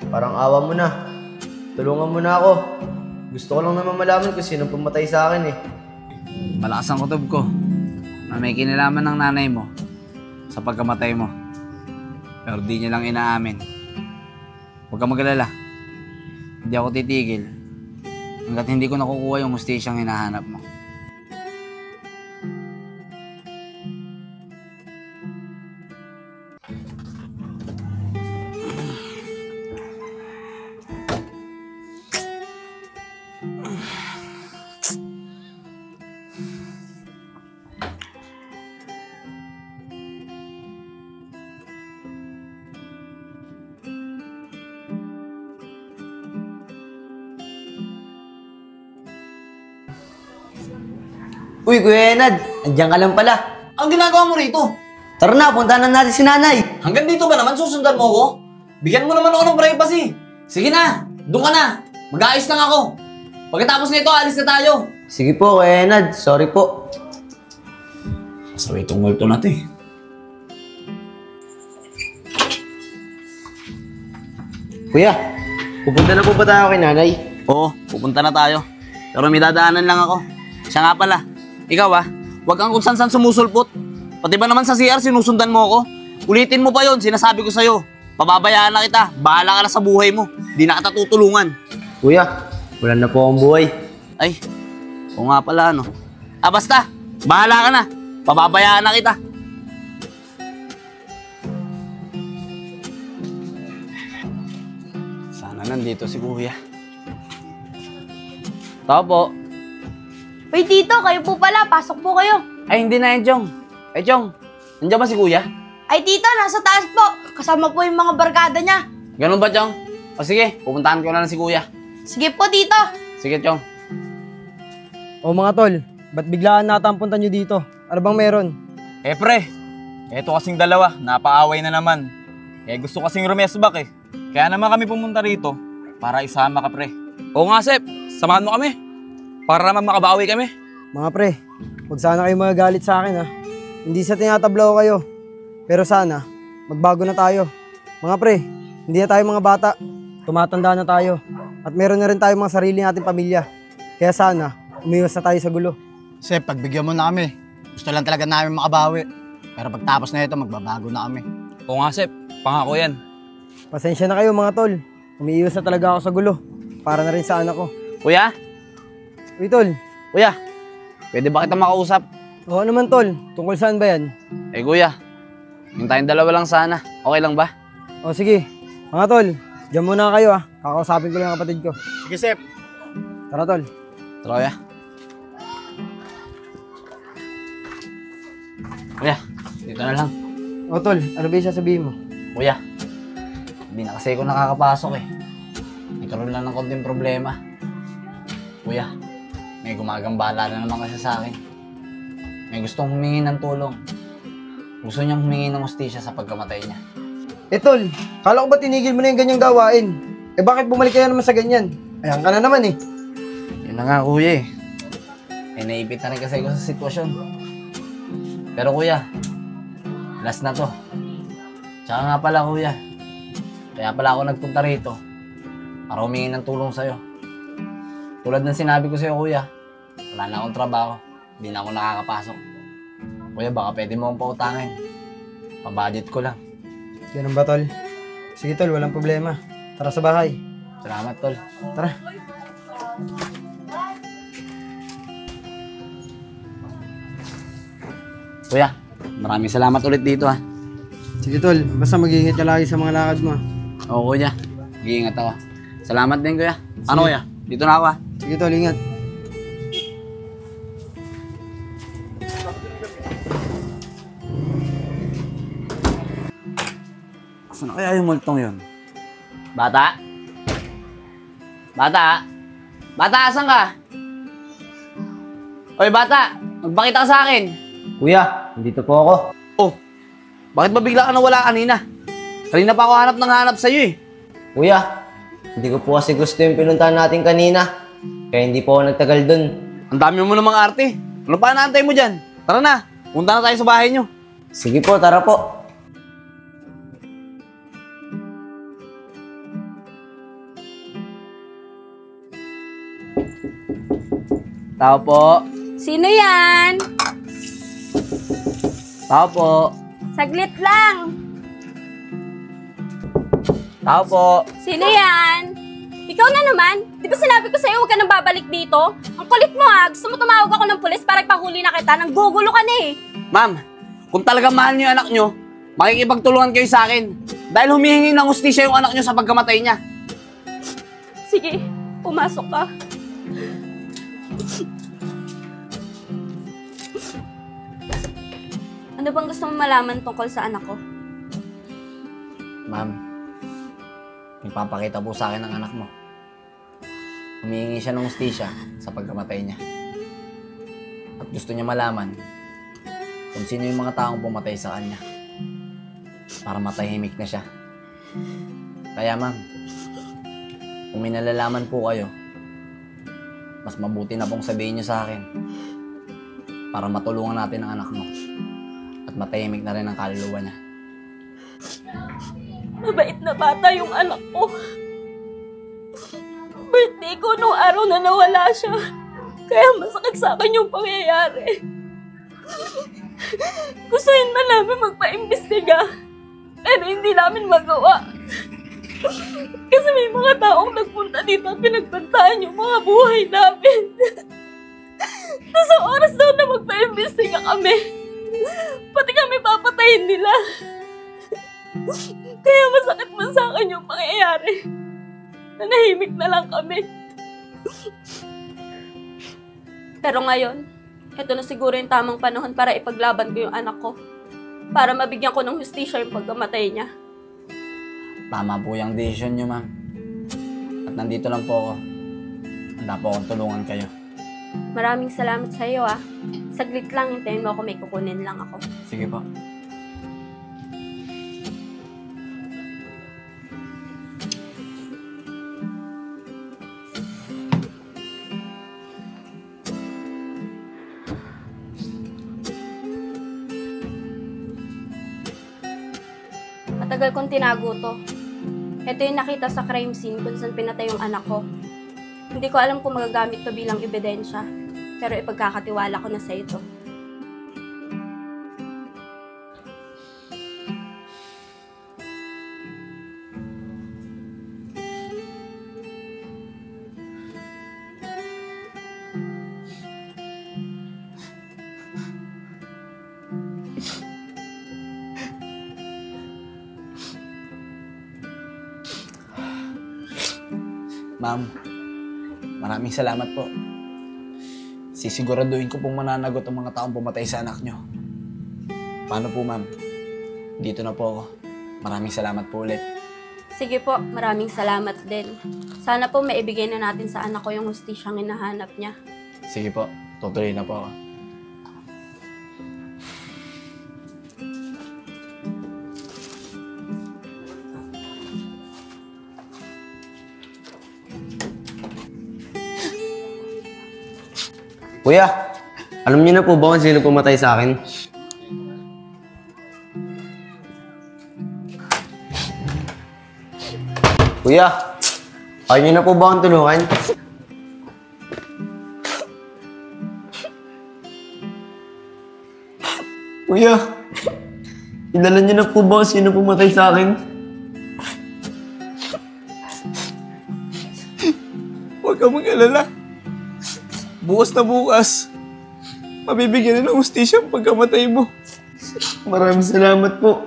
Parang awa mo na. Tulungan mo na ako. Gusto ko lang naman malaman kung sino pumatay sa akin eh. Malakas ang kutob ko na may kinalaman ng nanay mo sa pagkamatay mo. Pero di niya lang inaamin. Huwag kang mag-alala. Hindi ako titigil hanggat hindi ko nakukuha yung hustisyang hinahanap mo. Uy, Kuya Enad, andiyan ka lang pala. Ang ginagawa mo rito? Tara na, puntahan na natin si nanay. Hanggang dito ba naman susundan mo ko? Bigyan mo naman ako ng privacy. Sige na, doon ka na. Mag-aayos lang ako. Pagkatapos nito, alis na tayo. Sige po, Kuya Enad. Sorry po. Masaway itong multo natin. Kuya, pupunta na po ba tayo kay nanay? Oo, pupunta na tayo. Pero may dadaanan lang ako. Siya nga pala, ikaw huwag kang kung saan sumusulpot. Pati ba naman sa CR sinusundan mo ako? Ulitin mo pa yon, sinasabi ko sa'yo. Pababayaan na kita, bahala ka na sa buhay mo. Di na kita tutulungan. Kuya, wala na po akong buhay. Ay, oo nga pala ano. Basta, bahala ka na. Pababayaan na kita. Sana nandito si Kuya. Tao po. Uy, Tito, kayo po pala. Pasok po kayo. Ay, hindi na yan, Chong. Eh, Chong, nandiyan ba si Kuya? Ay, Tito, nasa taas po. Kasama po yung mga barkada niya. Ganun ba, Chong? O sige, pupuntahan ko na lang si Kuya. Sige po, Tito. Sige, Chong. O mga tol, ba't biglaan nata ang punta nyo dito? Ano bang meron? Eh pre, eto kasing dalawa, napaaway na naman. Eh gusto kasing rumesbak eh. Kaya naman kami pumunta rito para isama ka pre. Oo nga, Sep. Samahan mo kami. Para naman makabawi kami. Mga pre, huwag sana kayo magagalit sa akin ha. Hindi sa tinatablaw kayo. Pero sana, magbago na tayo. Mga pre, hindi na tayo mga bata. Tumatanda na tayo. At meron na rin tayo mga sarili nating pamilya. Kaya sana, umiwas na tayo sa gulo. Sep, pagbigyan mo na kami. Gusto lang talaga namin makabawi. Pero pagtapos na ito, magbabago na kami. Oo nga, Sep. Pangako yan. Pasensya na kayo mga tol. Umiiwas na talaga ako sa gulo. Para na rin sa anak ko. Kuya? Uy tol, Kuya? Pwede ba kita makausap? oo naman tol. Tungkol saan ba yan? Eh, Kuya. Yung tayong dalawa lang sana. Okay lang ba? O sige, mga tol. Diyan muna kayo ha. Kakausapin ko lang ang kapatid ko. Sige, Sep. Tara tol. Troya. Kuya, dito na lang. O tol, ano ba yung sasabihin mo? Kuya, hindi na kasi ako nakakapasok eh. Nagkaroon lang ng konting problema. Kuya, may gumagambala na naman kasi sa akin. May gustong humingi ng tulong. Gusto niyang humingi ng hustisya sa pagkamatay niya. Eh tol, kala ko ba tinigil mo na yung ganyang gawain? Eh bakit bumalik ka na naman sa ganyan? Ayan ka na naman eh. Yun na nga kuya eh. Eh naipit na rin kasi ako sa sitwasyon. Pero kuya, last na to. Tsaka nga pala kuya, kaya pala ako nagpunta rito para humingi ng tulong sa'yo. Tulad ng sinabi ko sa'yo kuya, wala na akong trabaho, hindi na ako nakakapasok. Kuya, baka pwede mo akong pautangin. Pabudget ko lang. Ganun ba tol? Sige tol, walang problema. Tara sa bahay. Salamat tol. Tara. Kuya, maraming salamat ulit dito ha. Sige tol, basta mag-iingat ka lagi sa mga lakad mo. Oo kuya, mag-iingat ako. Salamat din kuya. Ano kuya? Dito na ako ha. Sige tol, ingat. Saan kaya yung multong yun? Bata? Bata? Bata, asan ka? Oy bata, magpakita ka sa akin. Kuya, nandito po ako. Oh, bakit ba bigla ka nawala kanina? Kanina pa ako hanap sa'yo eh. Kuya, hindi ko po kasi gusto yung pinuntahan natin kanina. Kaya hindi po ako nagtagal dun. Ang dami mo namang arte. Ano pa naantay mo dyan? Tara na, punta na tayo sa bahay nyo. Sige po, tara po. Tao po. Sino yan? Tao po. Saglit lang. Tao po. Sino yan? Ikaw na naman. Di ba sinabi ko sa'yo huwag ka nang babalik dito? Ang kulit mo ha. Gusto mo tumawag ako ng pulis para ipahuli na kita. Nanggugulo ka na eh. Ma'am, kung talagang mahal niyo yung anak niyo, makikipagtulungan kayo sa akin. Dahil humihingi ng hustisya yung anak niyo sa pagkamatay niya. Sige, pumasok ka. Ano bang gusto mo malaman tungkol sa anak ko? Ma'am, ipapakita po sa akin ng anak mo. Humihingi siya ng hustisya sa pagkamatay niya. At gusto niya malaman kung sino yung mga taong pumatay sa kanya para matahimik na siya. Kaya ma'am, kung may nalalaman po kayo, mas mabuti na pong sabihin niyo sa akin para matulungan natin ang anak mo at matahimik na rin ang kaluluwa niya. Mabait na bata yung anak ko. Birthday ko nung araw na nawala siya. Kaya masakit sa akin yung pangyayari. Gustuin na namin magpa-imbestiga. Pero hindi namin magawa. Kasi may mga taong nagpunta dito at pinagbantaan yung mga buhay namin. Nasa oras daw na magpa-imbestiga kami. Pati kami papatayin nila. Kaya masakit man sa akin yung pangyayari. Nanahimik na lang kami. Pero ngayon, ito na siguro yung tamang panahon para ipaglaban ko yung anak ko. Para mabigyan ko ng hustisya yung pagkamatay niya. Tama po yung decision niyo, ma'am. At nandito lang po ako. Handa po akong tulungan kayo. Maraming salamat sa iyo ah. Saglit lang, hintayin mo ako, may kukunin lang ako. Sige po. Matagal kong tinago to. Ito yung nakita sa crime scene kung saan pinatay yung anak ko. Hindi ko alam kung magagamit to bilang ebidensya, pero ipagkakatiwala ko na sa ito. Ma'am, maraming salamat po. Sisiguraduhin ko pong mananagot ang mga taong pumatay sa anak nyo. Paano po, ma'am? Dito na po ako. Maraming salamat po ulit. Sige po, maraming salamat din. Sana po maibigay na natin sa anak ko yung hustisyang hinahanap niya. Sige po, tutuloy na po ako. Kuya, alam niyo na po ba kung sino pumatay sa akin? Kuya, ayaw niyo na po ba akong tulungan? Kuya, kilala niyo na po ba kung sino pumatay sa akin? Huwag kang mag-alala. Bukas na bukas, mabibigyan na ng hustisya ang pagkamatay mo. Maraming salamat po.